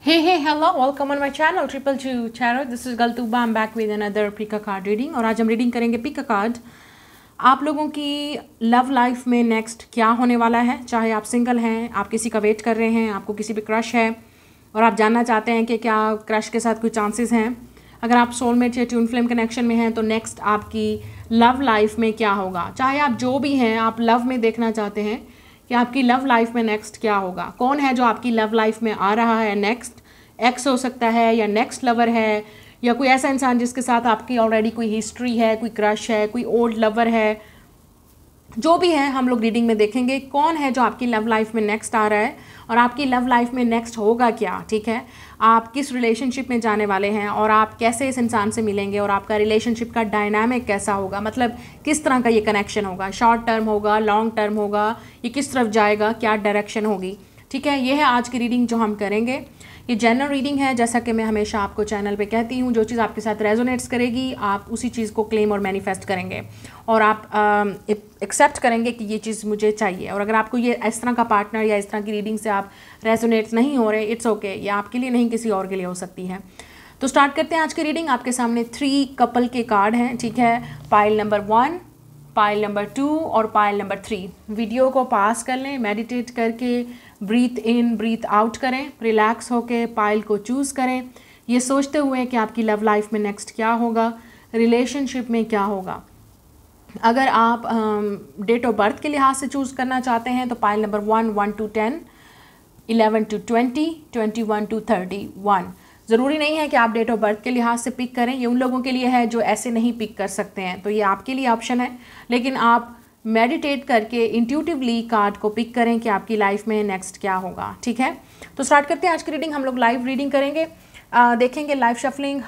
Hey, hello, welcome on my channel, Triple Two Tarot. This is Galtuba. I'm back with another pick a card reading. और आज हम reading करेंगे pick a card. आप लोगों की love life में next क्या होने वाला है। चाहे आप सिंगल हैं, आप किसी का वेट कर रहे हैं, आपको किसी पे क्रश है और आप जानना चाहते हैं कि क्या क्रश के साथ कोई चांसेस हैं। अगर आप सोलमेट या ट्यून फ्लेम कनेक्शन में हैं तो नेक्स्ट आपकी लव लाइफ में क्या होगा। चाहे आप जो भी हैं, आप लव में देखना चाहते हैं कि आपकी लव लाइफ में नेक्स्ट क्या होगा। कौन है जो आपकी लव लाइफ में आ रहा है नेक्स्ट। एक्स हो सकता है या नेक्स्ट लवर है या कोई ऐसा इंसान जिसके साथ आपकी ऑलरेडी कोई हिस्ट्री है, कोई क्रश है, कोई ओल्ड लवर है। जो भी है हम लोग रीडिंग में देखेंगे कौन है जो आपकी लव लाइफ में नेक्स्ट आ रहा है और आपकी लव लाइफ में नेक्स्ट होगा क्या। ठीक है, आप किस रिलेशनशिप में जाने वाले हैं और आप कैसे इस इंसान से मिलेंगे और आपका रिलेशनशिप का डायनामिक कैसा होगा, मतलब किस तरह का ये कनेक्शन होगा। शॉर्ट टर्म होगा, लॉन्ग टर्म होगा, ये किस तरफ जाएगा, क्या डायरेक्शन होगी। ठीक है, ये है आज की रीडिंग जो हम करेंगे। ये जनरल रीडिंग है, जैसा कि मैं हमेशा आपको चैनल पे कहती हूँ, जो चीज़ आपके साथ रेजोनेट्स करेगी आप उसी चीज़ को क्लेम और मैनिफेस्ट करेंगे और आप एक्सेप्ट करेंगे कि ये चीज़ मुझे चाहिए। और अगर आपको ये इस तरह का पार्टनर या इस तरह की रीडिंग से आप रेजोनेट्स नहीं हो रहे, इट्स ओके, ये आपके लिए नहीं किसी और के लिए हो सकती है। तो स्टार्ट करते हैं आज की रीडिंग। आपके सामने 3 कपल के कार्ड हैं। ठीक है, पाइल नंबर 1, पाइल नंबर 2 और पाइल नंबर 3। वीडियो को पास कर लें, मेडिटेट करके ब्रीथ इन ब्रीथ आउट करें, रिलैक्स होके पाइल को चूज़ करें, ये सोचते हुए कि आपकी लव लाइफ में नेक्स्ट क्या होगा, रिलेशनशिप में क्या होगा। अगर आप डेट ऑफ बर्थ के लिहाज से चूज़ करना चाहते हैं तो pile number 1, 1 to 10, 11 to 20, 21 to 31। ज़रूरी नहीं है कि आप डेट ऑफ बर्थ के लिहाज से पिक करें, ये उन लोगों के लिए है जो ऐसे नहीं पिक कर सकते हैं, तो ये आपके लिए ऑप्शन है। लेकिन आप मेडिटेट करके इंट्यूटिवली कार्ड को पिक करें कि आपकी लाइफ में नेक्स्ट क्या होगा। ठीक है, तो स्टार्ट करते हैं आज की रीडिंग। हम लोग लाइव रीडिंग करेंगे, देखेंगे लाइव शफलिंग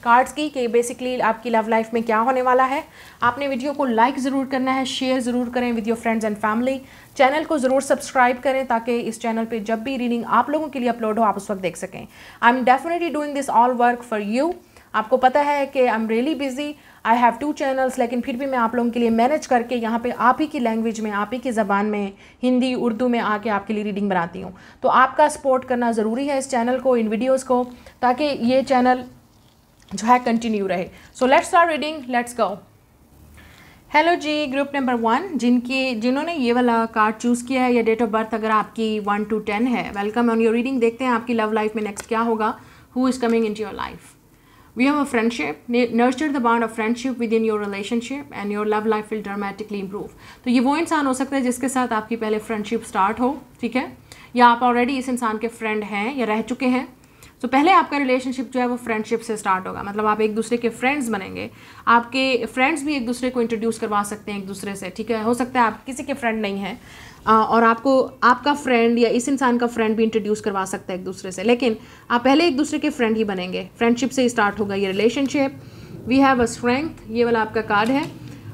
कार्ड्स की कि बेसिकली आपकी लव लाइफ में क्या होने वाला है। आपने वीडियो को लाइक ज़रूर करना है, शेयर ज़रूर करें with your friends and family. Channel को ज़रूर सब्सक्राइब करें ताकि इस चैनल पे जब भी रीडिंग आप लोगों के लिए अपलोड हो आप उस वक्त देख सकें। I am definitely doing this all work for you. आपको पता है कि I am really busy, I have 2 channels, लेकिन फिर भी मैं आप लोगों के लिए मैनेज करके यहाँ पे आप ही की लैंग्वेज में, आप ही की ज़बान में, हिंदी उर्दू में आके आपके लिए रीडिंग बनाती हूँ। तो आपका सपोर्ट करना ज़रूरी है इस चैनल को, इन वीडियोज़ को, ताकि ये चैनल जो है कंटिन्यू रहे। So let's start reading, let's go. Hello ji, group number 1 जिन्होंने ये वाला कार्ड चूज़ किया है या डेट ऑफ बर्थ अगर आपकी 1 to 10 है, वेलकम ऑन योर रीडिंग। देखते हैं आपकी लव लाइफ में नेक्स्ट क्या होगा। Who is coming into your life. We have a friendship. Nurture the bond of friendship within your relationship and your love life will dramatically improve. तो ये वो इंसान हो सकता है जिसके साथ आपकी पहले फ्रेंडशिप स्टार्ट हो, ठीक है, या आप ऑलरेडी इस इंसान के फ्रेंड हैं या रह चुके हैं। तो पहले आपका रिलेशनशिप जो है वो फ्रेंडशिप से स्टार्ट होगा, मतलब आप एक दूसरे के फ्रेंड्स बनेंगे। आपके फ्रेंड्स भी एक दूसरे को इंट्रोड्यूस करवा सकते हैं एक दूसरे से। ठीक है, हो सकता है आप किसी के फ्रेंड नहीं हैं और आपको आपका फ्रेंड या इस इंसान का फ्रेंड भी इंट्रोड्यूस करवा सकता है एक दूसरे से, लेकिन आप पहले एक दूसरे के फ्रेंड ही बनेंगे। फ्रेंडशिप से ही स्टार्ट होगा ये relationship. We have a strength, ये वाला आपका कार्ड है।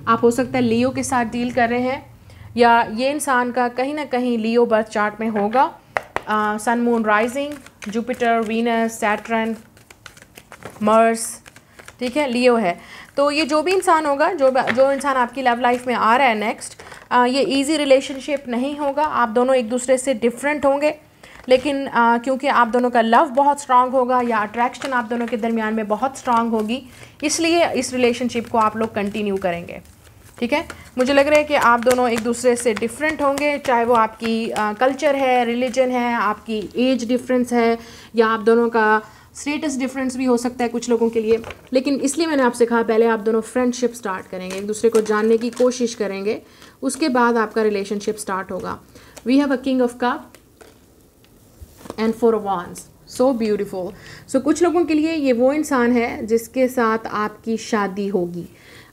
आप हो सकता है लियो के साथ डील कर रहे हैं या ये इंसान का कहीं ना कहीं लियो बर्थ चार्ट में होगा। Sun moon rising, Jupiter, Venus, Saturn, Mars, ठीक है, लियो है। तो ये जो भी इंसान होगा, जो इंसान आपकी लव लाइफ में आ रहा है नेक्स्ट, ये इजी रिलेशनशिप नहीं होगा। आप दोनों एक दूसरे से डिफरेंट होंगे, लेकिन क्योंकि आप दोनों का लव बहुत स्ट्रांग होगा या अट्रैक्शन आप दोनों के दरमियान में बहुत स्ट्रांग होगी, इसलिए इस रिलेशनशिप को आप लोग कंटिन्यू करेंगे। ठीक है, मुझे लग रहा है कि आप दोनों एक दूसरे से डिफरेंट होंगे, चाहे वो आपकी कल्चर है, रिलीजन है, आपकी एज डिफरेंस है या आप दोनों का स्टेटस डिफरेंस भी हो सकता है कुछ लोगों के लिए। लेकिन इसलिए मैंने आपसे कहा पहले आप दोनों फ्रेंडशिप स्टार्ट करेंगे, एक दूसरे को जानने की कोशिश करेंगे, उसके बाद आपका रिलेशनशिप स्टार्ट होगा। We have a king of cup and 4 of wands, so beautiful. So कुछ लोगों के लिए ये वो इंसान है जिसके साथ आपकी शादी होगी।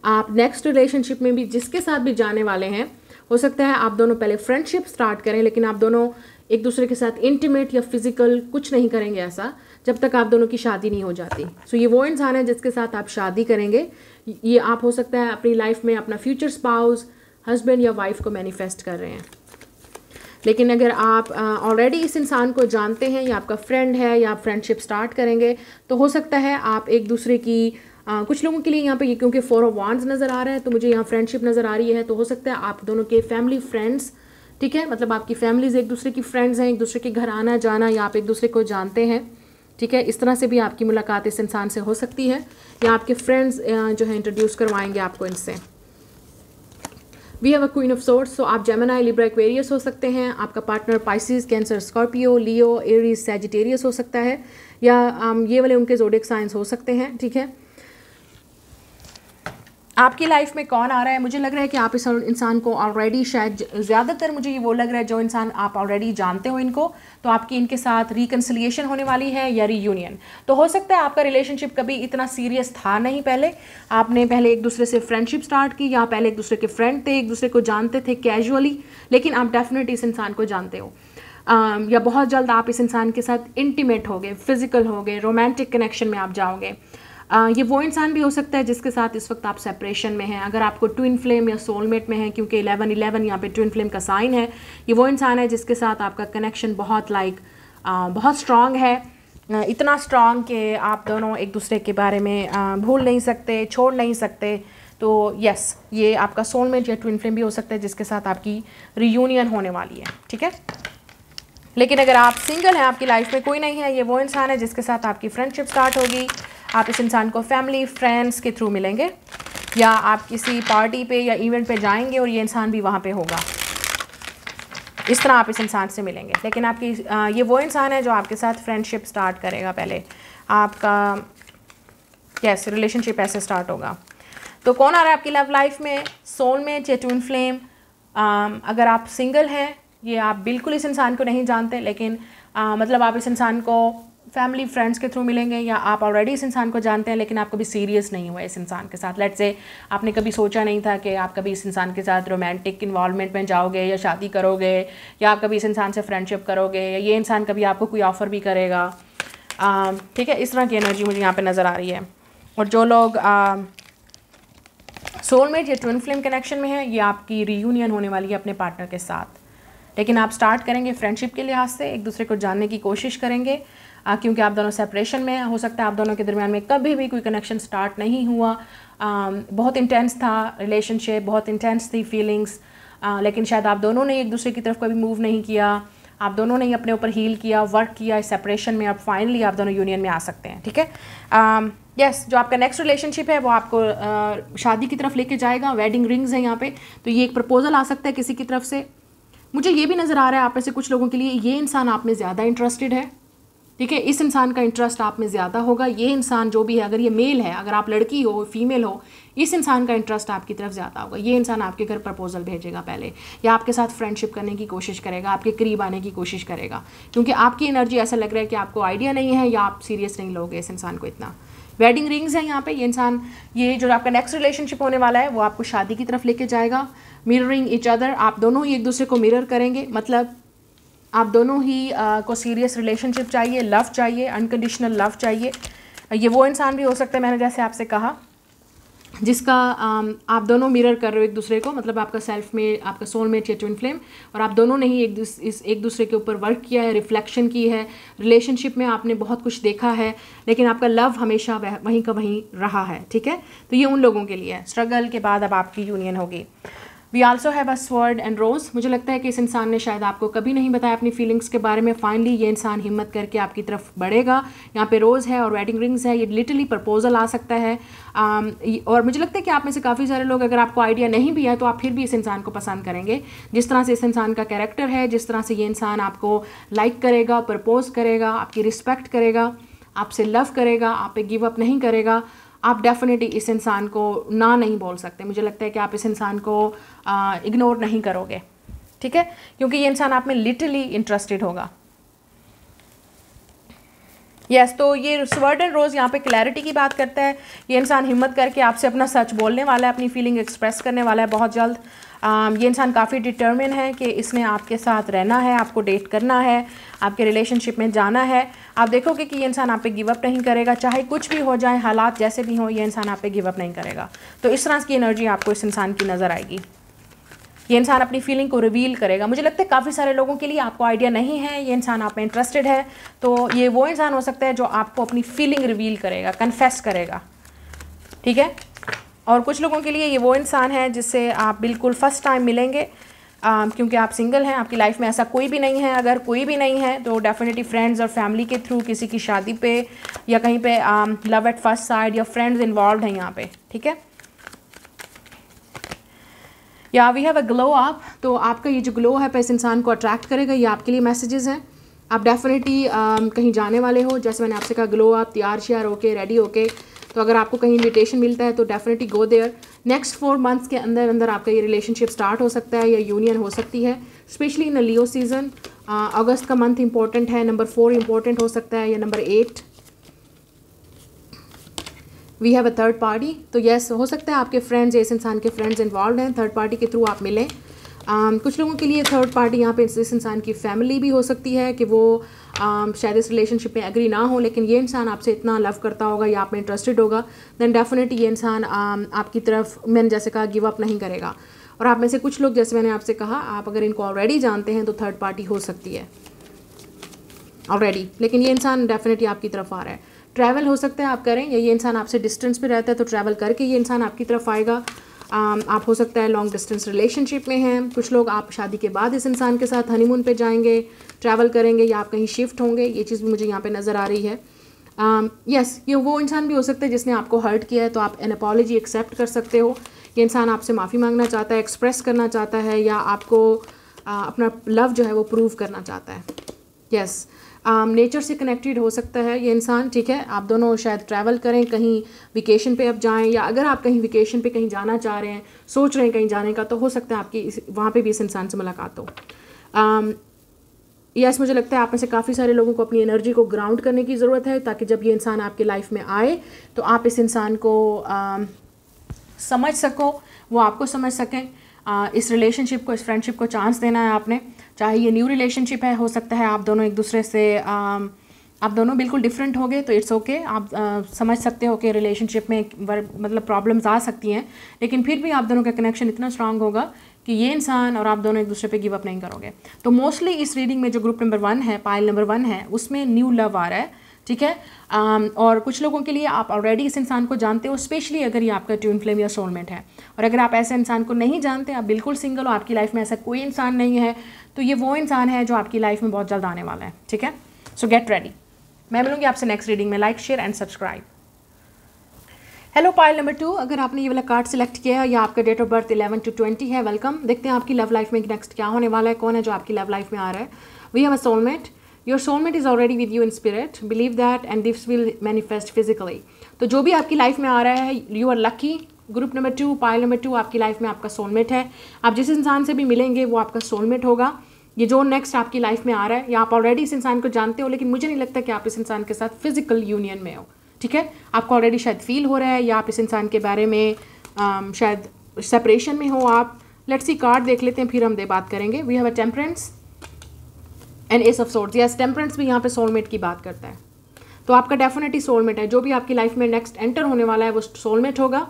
आप नेक्स्ट रिलेशनशिप में भी जिसके साथ भी जाने वाले हैं, हो सकता है आप दोनों पहले फ्रेंडशिप स्टार्ट करें, लेकिन आप दोनों एक दूसरे के साथ इंटीमेट या फिजिकल कुछ नहीं करेंगे ऐसा जब तक आप दोनों की शादी नहीं हो जाती। सो ये वो इंसान है जिसके साथ आप शादी करेंगे। ये आप हो सकता है अपनी लाइफ में अपना फ्यूचर स्पाउस, हस्बैंड या वाइफ को मैनिफेस्ट कर रहे हैं। लेकिन अगर आप ऑलरेडी इस इंसान को जानते हैं या आपका फ्रेंड है या आप फ्रेंडशिप स्टार्ट करेंगे, तो हो सकता है आप एक दूसरे की कुछ लोगों के लिए यहाँ पे ये क्योंकि 4 of wands नज़र आ रहा है तो मुझे यहाँ फ्रेंडशिप नज़र आ रही है, तो हो सकता है आप दोनों के फैमिली फ्रेंड्स, ठीक है, मतलब आपकी फैमिलीज एक दूसरे की फ्रेंड्स हैं, एक दूसरे के घर आना जाना, या आप एक दूसरे को जानते हैं। ठीक है, इस तरह से भी आपकी मुलाकात इस इंसान से हो सकती है, या आपके फ्रेंड्स जो है इंट्रोड्यूस करवाएंगे आपको इनसे। We have a queen of swords, so आप जेमिनी, लिब्रा, एक्वेरियस हो सकते हैं। आपका partner Pisces, Cancer, Scorpio, Leo, Aries, Sagittarius हो सकता है, या ये वाले उनके ज़ोडिएक साइंस हो सकते हैं। ठीक है, आपकी लाइफ में कौन आ रहा है? मुझे लग रहा है कि आप इस इंसान को ऑलरेडी, शायद ज़्यादातर मुझे ये वो लग रहा है जो इंसान आप ऑलरेडी जानते हो इनको, तो आपकी इनके साथ रिकन्सिलिएशन होने वाली है या रीयूनियन। तो हो सकता है आपका रिलेशनशिप कभी इतना सीरियस था नहीं, पहले आपने पहले एक दूसरे से फ्रेंडशिप स्टार्ट की, या पहले एक दूसरे के फ्रेंड थे, एक दूसरे को जानते थे कैजुअली, लेकिन आप डेफिनेटली इस इंसान को जानते हो। या बहुत जल्द आप इस इंसान के साथ इंटीमेट हो गए, फिजिकल हो गए, रोमांटिक कनेक्शन में आप जाओगे। ये वो इंसान भी हो सकता है जिसके साथ इस वक्त आप सेपरेशन में हैं। अगर आपको ट्विन फ्लेम या सोलमेट में है, क्योंकि 11-11 यहाँ पे ट्विन फ्लेम का साइन है, ये वो इंसान है जिसके साथ आपका कनेक्शन बहुत बहुत स्ट्रॉन्ग है, इतना स्ट्रॉन्ग कि आप दोनों एक दूसरे के बारे में भूल नहीं सकते, छोड़ नहीं सकते। तो यस, ये आपका सोलमेट या ट्विन फ्लेम भी हो सकता है जिसके साथ आपकी रीयूनियन होने वाली है। ठीक है, लेकिन अगर आप सिंगल हैं, आपकी लाइफ में कोई नहीं है, ये वो इंसान है जिसके साथ आपकी फ्रेंडशिप स्टार्ट होगी। आप इस इंसान को फैमिली, फ्रेंड्स के थ्रू मिलेंगे, या आप किसी पार्टी पे या इवेंट पे जाएंगे और ये इंसान भी वहाँ पे होगा। इस तरह आप इस इंसान से मिलेंगे, लेकिन आपकी ये वो इंसान है जो आपके साथ फ्रेंडशिप स्टार्ट करेगा। पहले आपका यस रिलेशनशिप ऐसे स्टार्ट होगा। तो कौन आ रहा है आपकी लव लाइफ में? सोलमेट या ट्विन फ्लेम। अगर आप सिंगल हैं, ये आप बिल्कुल इस इंसान को नहीं जानते, लेकिन मतलब आप इस इंसान को फैमिली, फ्रेंड्स के थ्रू मिलेंगे, या आप ऑलरेडी इस इंसान को जानते हैं लेकिन आप कभी सीरियस नहीं हुए इस इंसान के साथ। लेट्स से आपने कभी सोचा नहीं था कि आप कभी इस इंसान के साथ रोमांटिक इन्वॉल्वमेंट में जाओगे या शादी करोगे, या आप कभी इस इंसान से फ्रेंडशिप करोगे, या ये इंसान कभी आपको कोई ऑफ़र भी करेगा। ठीक है, इस तरह की एनर्जी मुझे यहाँ पर नज़र आ रही है। और जो लोग सोलमेट या ट्विन फ्लेम कनेक्शन में है, ये आपकी रीयूनियन होने वाली है अपने पार्टनर के साथ, लेकिन आप स्टार्ट करेंगे फ्रेंडशिप के लिहाज से, एक दूसरे को जानने की कोशिश करेंगे, क्योंकि आप दोनों सेपरेशन में हो सकता है आप दोनों के दरमियान में कभी भी कोई कनेक्शन स्टार्ट नहीं हुआ। बहुत इंटेंस था रिलेशनशिप, बहुत इंटेंस थी फीलिंग्स, लेकिन शायद आप दोनों ने एक दूसरे की तरफ कभी मूव नहीं किया, आप दोनों ने अपने ऊपर हील किया, वर्क किया इस सेपरेशन में। अब फाइनली आप दोनों यूनियन में आ सकते हैं। ठीक है, यस, जो आपका नेक्स्ट रिलेशनशिप है वो आपको शादी की तरफ लेके जाएगा। वेडिंग रिंग्स है यहाँ पे, तो ये एक प्रपोजल आ सकता है किसी की तरफ से। मुझे ये भी नज़र आ रहा है आप में से कुछ लोगों के लिए ये इंसान आप में ज़्यादा इंटरेस्टेड है। ठीक है, इस इंसान का इंटरेस्ट आप में ज़्यादा होगा। ये इंसान जो भी है, अगर ये मेल है, अगर आप लड़की हो, फीमेल हो, इस इंसान का इंटरेस्ट आपकी तरफ ज़्यादा होगा। ये इंसान आपके घर प्रपोजल भेजेगा पहले, या आपके साथ फ्रेंडशिप करने की कोशिश करेगा, आपके करीब आने की कोशिश करेगा, क्योंकि आपकी एनर्जी ऐसा लग रहा है कि आपको आइडिया नहीं है, या आप सीरियस नहीं लोगे इस इंसान को इतना। वेडिंग रिंग्स है यहाँ पे। ये इंसान, ये जो आपका नेक्स्ट रिलेशनशिप होने वाला है वो आपको शादी की तरफ लेके जाएगा। मिररिंग ईच अदर, आप दोनों ही एक दूसरे को मिरर करेंगे, मतलब आप दोनों ही को सीरियस रिलेशनशिप चाहिए, लव चाहिए, अनकंडीशनल लव चाहिए। ये वो इंसान भी हो सकता है, मैंने जैसे आपसे कहा, जिसका आप दोनों मिरर कर रहे हो एक दूसरे को, मतलब आपका सेल्फ में, आपका सोलमेट या ट्विन फ्लेम, और आप दोनों ने ही एक दूसरे के ऊपर वर्क किया है, रिफ्लेक्शन की है। रिलेशनशिप में आपने बहुत कुछ देखा है, लेकिन आपका लव हमेशा वहीं का वहीं रहा है। ठीक है, तो ये उन लोगों के लिए है, स्ट्रगल के बाद अब आपकी यूनियन होगी। We also have a sword and rose. मुझे लगता है कि इस इंसान ने शायद आपको कभी नहीं बताया अपनी फीलिंग्स के बारे में। फाइनली ये इंसान हिम्मत करके आपकी तरफ बढ़ेगा। यहाँ पे रोज़ है और वेडिंग रिंग्स है, ये लिटरली प्रपोजल आ सकता है। और मुझे लगता है कि आप में से काफ़ी सारे लोग, अगर आपको आइडिया नहीं भी है तो आप फिर भी इस इंसान को पसंद करेंगे। जिस तरह से इस इंसान का कैरेक्टर है, जिस तरह से ये इंसान आपको लाइक करेगा, प्रपोज करेगा, आपकी रिस्पेक्ट करेगा, आपसे लव करेगा, आप पे गिव अप नहीं करेगा, आप डेफिनेटली इस इंसान को ना नहीं बोल सकते। मुझे लगता है कि आप इस इंसान को इग्नोर नहीं करोगे। ठीक है, क्योंकि ये इंसान आप में लिटरली इंटरेस्टेड होगा। यस, तो ये स्वर्ड एंड रोज़ यहाँ पे क्लैरिटी की बात करता है। ये इंसान हिम्मत करके आपसे अपना सच बोलने वाला है, अपनी फीलिंग एक्सप्रेस करने वाला है बहुत जल्द। ये इंसान काफ़ी डिटर्मिन है कि इसने आपके साथ रहना है, आपको डेट करना है, आपके रिलेशनशिप में जाना है। आप देखोगे कि ये इंसान आप पे गिव अप नहीं करेगा, चाहे कुछ भी हो जाए, हालात जैसे भी हों, ये इंसान आप पे गिव अप नहीं करेगा। तो इस तरह की एनर्जी आपको इस इंसान की नज़र आएगी। ये इंसान अपनी फीलिंग को रिवील करेगा। मुझे लगता है काफ़ी सारे लोगों के लिए आपको आइडिया नहीं है, ये इंसान आप में इंटरेस्टेड है, तो ये वो इंसान हो सकता है जो आपको अपनी फीलिंग रिवील करेगा, कन्फेस करेगा। ठीक है, और कुछ लोगों के लिए ये वो इंसान है जिससे आप बिल्कुल फर्स्ट टाइम मिलेंगे, क्योंकि आप सिंगल हैं, आपकी लाइफ में ऐसा कोई भी नहीं है। अगर कोई भी नहीं है तो डेफिनेटली फ्रेंड्स और फैमिली के थ्रू किसी की शादी पे या कहीं पे लव एट फर्स्ट साइड या फ्रेंड्स इन्वॉल्व हैं यहाँ पे, ठीक है। या we have a glow up, तो आपका ये जो ग्लो है इस इंसान को अट्रैक्ट करेगा, ये आपके लिए मैसेजेस हैं। आप डेफिनेटली कहीं जाने वाले हो, जैसे मैंने आपसे कहा ग्लो अप, तैयार श्यार होके रेडी होके, तो अगर आपको कहीं इन्विटेशन मिलता है तो definitely go there. Next 4 months के अंदर अंदर आपका ये रिलेशनशिप स्टार्ट हो सकता है या यूनियन हो सकती है, स्पेशली इन लियो सीजन। अगस्त का मंथ इंपॉर्टेंट है, नंबर 4 इंपॉर्टेंट हो सकता है या number 8। We have a third party, तो यस हो सकता है आपके फ्रेंड्स या इस इंसान के फ्रेंड्स इन्वॉल्व हैं, थर्ड पार्टी के थ्रू आप मिलें। कुछ लोगों के लिए थर्ड पार्टी यहाँ पे इस इंसान की फैमिली भी हो सकती है कि वो शायद इस रिलेशनशिप में एग्री ना हो, लेकिन ये इंसान आपसे इतना लव करता होगा या आप में इंटरेस्टेड होगा, देन डेफिनेटली ये इंसान आपकी तरफ, मैंने जैसे कहा, गिव अप नहीं करेगा। और आप में से कुछ लोग, जैसे मैंने आपसे कहा, आप अगर इनको ऑलरेडी जानते हैं तो थर्ड पार्टी हो सकती है ऑलरेडी, लेकिन ये इंसान डेफिनेटली आपकी तरफ आ रहा है। ट्रैवल हो सकता है आप करें, या ये इंसान आपसे डिस्टेंस पे रहता है तो ट्रैवल करके ये इंसान आपकी तरफ आएगा। आप हो सकता है लॉन्ग डिस्टेंस रिलेशनशिप में हैं, कुछ लोग आप शादी के बाद इस इंसान के साथ हनीमून पे जाएंगे, ट्रैवल करेंगे, या आप कहीं शिफ्ट होंगे, ये चीज़ भी मुझे यहाँ पे नज़र आ रही है। यस, ये वो इंसान भी हो सकता है जिसने आपको हर्ट किया है, तो आप एन अपॉलॉजी एक्सेप्ट कर सकते हो। ये इंसान आपसे माफ़ी मांगना चाहता है, एक्सप्रेस करना चाहता है, या आपको अपना लव जो है वो प्रूव करना चाहता है। यस, नेचर से कनेक्टेड हो सकता है ये इंसान, ठीक है। आप दोनों शायद ट्रैवल करें, कहीं वेकेशन पे अब जाएं, या अगर आप कहीं वेकेशन पे कहीं जाना चाह रहे हैं, सोच रहे हैं कहीं जाने का, तो हो सकता है आपकी वहाँ पे भी इस इंसान से मुलाकात हो। यस, मुझे लगता है आप में से काफ़ी सारे लोगों को अपनी एनर्जी को ग्राउंड करने की ज़रूरत है, ताकि जब ये इंसान आपकी लाइफ में आए तो आप इस इंसान को समझ सको, वो आपको समझ सकें। इस रिलेशनशिप को, इस फ्रेंडशिप को चांस देना है आपने, चाहे ये न्यू रिलेशनशिप है, हो सकता है आप दोनों एक दूसरे से आप दोनों बिल्कुल डिफरेंट हो गए, तो इट्स ओके। आप समझ सकते हो कि रिलेशनशिप में मतलब प्रॉब्लम्स आ सकती हैं, लेकिन फिर भी आप दोनों का कनेक्शन इतना स्ट्रांग होगा कि ये इंसान और आप दोनों एक दूसरे पे गिव अप नहीं करोगे। तो मोस्टली इस रीडिंग में जो ग्रुप नंबर 1 है, पाइल नंबर 1 है, उसमें न्यू लव आ रहा है, ठीक है। और कुछ लोगों के लिए आप ऑलरेडी इस इंसान को जानते हो, स्पेशली अगर ये आपका ट्विन फ्लेम या सोलमेट है। और अगर आप ऐसे इंसान को नहीं जानते, आप बिल्कुल सिंगल हो, आपकी लाइफ में ऐसा कोई इंसान नहीं है, तो ये वो इंसान है जो आपकी लाइफ में बहुत जल्द आने वाला है, ठीक है। सो गेट रेडी। मैं मिलूंगी आपसे नेक्स्ट रीडिंग में। Like, share and subscribe. Hello pile number 2, अगर आपने ये वाला कार्ड सिलेक्ट किया है या आपका डेट ऑफ बर्थ 11 to 20 है, वेलकम। देखते हैं आपकी लव लाइफ में नेक्स्ट क्या होने वाला है, कौन है जो आपकी लव लाइफ में आ रहा है। We have a soulmate, your soulmate is already with you in spirit, believe that and this will manifest physically. तो जो भी आपकी लाइफ में आ रहा है, you are lucky. Group number 2, pile number 2, आपकी लाइफ में आपका सोलमेट है। आप जिस इंसान से भी मिलेंगे वो आपका सोलमेट होगा। ये जो नेक्स्ट आपकी लाइफ में आ रहा है, या आप ऑलरेडी इस इंसान को जानते हो, लेकिन मुझे नहीं लगता कि आप इस इंसान के साथ फिजिकल यूनियन में हो, ठीक है। आपको ऑलरेडी शायद फील हो रहा है, या आप इस इंसान के बारे में शायद सेपरेशन में हो आप। लेट्स सी, कार्ड देख लेते हैं, फिर हम बात करेंगे। We have a temperance and ace of swords. Yes, temperance भी यहाँ पे सोलमेट की बात करता है, तो आपका डेफिनेटली सोलमेट है। जो भी आपकी लाइफ में नेक्स्ट एंटर होने वाला है वो सोलमेट होगा,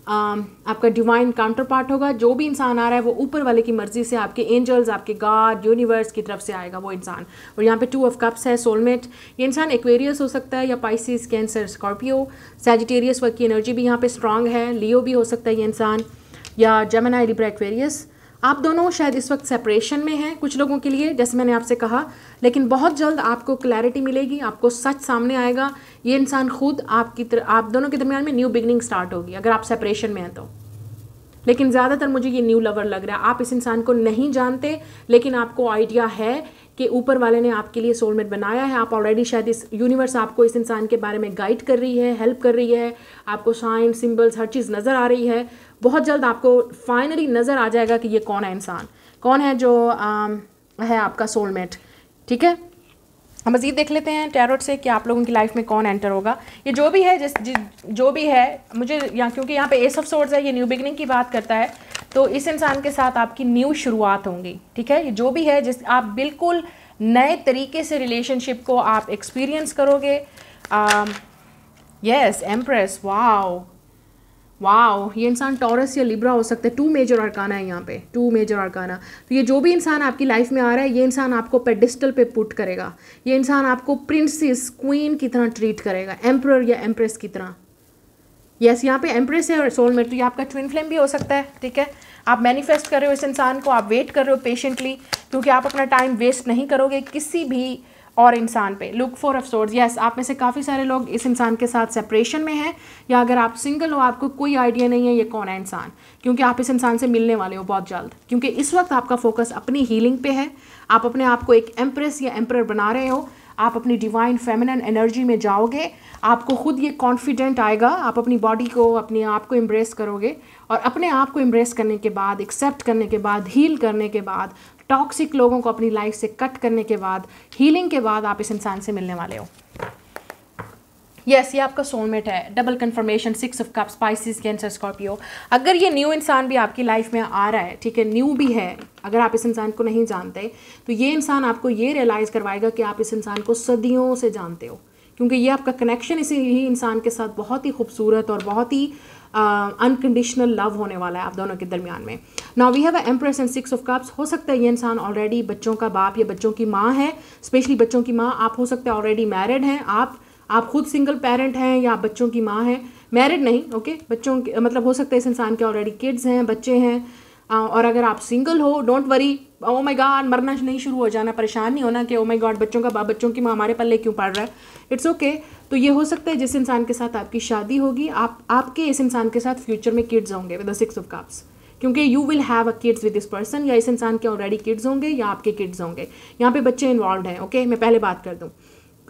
आपका डिवाइन काउंटर पार्ट होगा। जो भी इंसान आ रहा है वो ऊपर वाले की मर्जी से, आपके एंजल्स, आपके गॉड, यूनिवर्स की तरफ से आएगा वो इंसान। और यहाँ पे 2 ऑफ कप्स है, सोलमेट। ये इंसान एक्वेरियस हो सकता है, या Pisces, Cancer, Scorpio, Sagittarius work की एनर्जी भी यहाँ पे स्ट्रांग है। लियो भी हो सकता है ये इंसान, या जेमिनी, लिब्रा, एक्वेरियस। आप दोनों शायद इस वक्त सेपरेशन में हैं कुछ लोगों के लिए, जैसे मैंने आपसे कहा, लेकिन बहुत जल्द आपको क्लैरिटी मिलेगी, आपको सच सामने आएगा। ये इंसान खुद आप दोनों के दरमियान में न्यू बिगनिंग स्टार्ट होगी अगर आप सेपरेशन में हैं तो। लेकिन ज़्यादातर मुझे ये न्यू लवर लग रहा है। आप इस इंसान को नहीं जानते, लेकिन आपको आइडिया है कि ऊपर वाले ने आपके लिए सोलमेट बनाया है। आप ऑलरेडी शायद इस यूनिवर्स आपको इस इंसान के बारे में गाइड कर रही है, हेल्प कर रही है, आपको साइन, सिंबल्स, हर चीज़ नज़र आ रही है। बहुत जल्द आपको फाइनली नज़र आ जाएगा कि ये कौन है इंसान, कौन है जो है आपका सोलमेट, ठीक है। हम मज़ीद देख लेते हैं टैरोट से कि आप लोगों की लाइफ में कौन एंटर होगा। ये जो भी है, जो भी है, मुझे क्योंकि यहाँ पे एस ऑफ सोर्ड्स है, ये न्यू बिगनिंग की बात करता है, तो इस इंसान के साथ आपकी न्यू शुरुआत होंगी, ठीक है। ये जो भी है, आप बिल्कुल नए तरीके से रिलेशनशिप को आप एक्सपीरियंस करोगे। यस, एम्प्रेस, वाओ वाओ, ये इंसान टॉरस या लिब्रा हो सकता है। 2 मेजर अरकाना है यहाँ पे, 2 मेजर अरकाना। तो ये जो भी इंसान आपकी लाइफ में आ रहा है, ये इंसान आपको पेडिस्टल पे पुट करेगा। ये इंसान आपको प्रिंसेस, क्वीन की तरह ट्रीट करेगा, एम्परर या एम्प्रेस की तरह। यस, यहाँ पे एम्प्रेस है और सोलमेट, तो ये आपका ट्विन फ्लेम भी हो सकता है, ठीक है। आप मैनिफेस्ट कर रहे हो इस इंसान को, आप वेट कर रहे हो पेशेंटली, क्योंकि आप अपना टाइम वेस्ट नहीं करोगे किसी भी और इंसान पे। Look for of source, yes, आप में से काफ़ी सारे लोग इस इंसान के साथ सेपरेशन में हैं, या अगर आप सिंगल हो आपको कोई आइडिया नहीं है ये कौन है इंसान, क्योंकि आप इस इंसान से मिलने वाले हो बहुत जल्द, क्योंकि इस वक्त आपका फोकस अपनी हीलिंग पे है। आप अपने आप को एक एम्प्रेस या एम्परर बना रहे हो, आप अपनी डिवाइन फेमिनिन एनर्जी में जाओगे, आपको खुद ये कॉन्फिडेंट आएगा, आप अपनी बॉडी को, अपने आप को एम्ब्रेस करोगे, और अपने आप को एम्ब्रेस करने के बाद, एक्सेप्ट करने के बाद, हील करने के बाद, टॉक्सिक लोगों को अपनी लाइफ से कट करने के बाद, हीलिंग के बाद आप इस इंसान से मिलने वाले हो। यस, ये आपका सोलमेट है। Double confirmation, 6 of cups, Pisces, cancer, Scorpio. अगर ये न्यू इंसान भी आपकी लाइफ में आ रहा है, ठीक है, न्यू भी है, अगर आप इस इंसान को नहीं जानते तो ये इंसान आपको ये रियलाइज़ करवाएगा कि आप इस इंसान को सदियों से जानते हो, क्योंकि ये आपका कनेक्शन इसी ही इंसान के साथ बहुत ही खूबसूरत और बहुत ही अनकंडीशनल लव होने वाला है आप दोनों के दरमियान में। Now we have a empress and 6 of cups. हो सकता है ये इंसान ऑलरेडी बच्चों का बाप या बच्चों की माँ है, स्पेशली बच्चों की माँ। आप हो सकते हैं ऑलरेडी मैरिड हैं, आप खुद सिंगल पेरेंट हैं, या आप बच्चों की माँ हैं, मैरिड नहीं, ओके, बच्चों के मतलब हो सकता है इस इंसान के ऑलरेडी किड्स हैं, बच्चे हैं। और अगर आप सिंगल हो, don't worry, oh my God, मरना नहीं शुरू हो जाना, परेशान नहीं होना कि ओ माय गॉड बच्चों का बाप, बच्चों की माँ हमारे पल्ले क्यों पड़ रहा है। It's okay. तो ये हो सकता है जिस इंसान के साथ आपकी शादी होगी, आपके इस इंसान के साथ फ्यूचर में किड्स होंगे विद द 6 ऑफ कप्स, क्योंकि you will have a kids with this person, या इस इंसान के ऑलरेडी किड्स होंगे या आपके किड्स होंगे। यहाँ पे बच्चे इन्वॉल्व हैं, ओके। मैं पहले बात कर दूँ,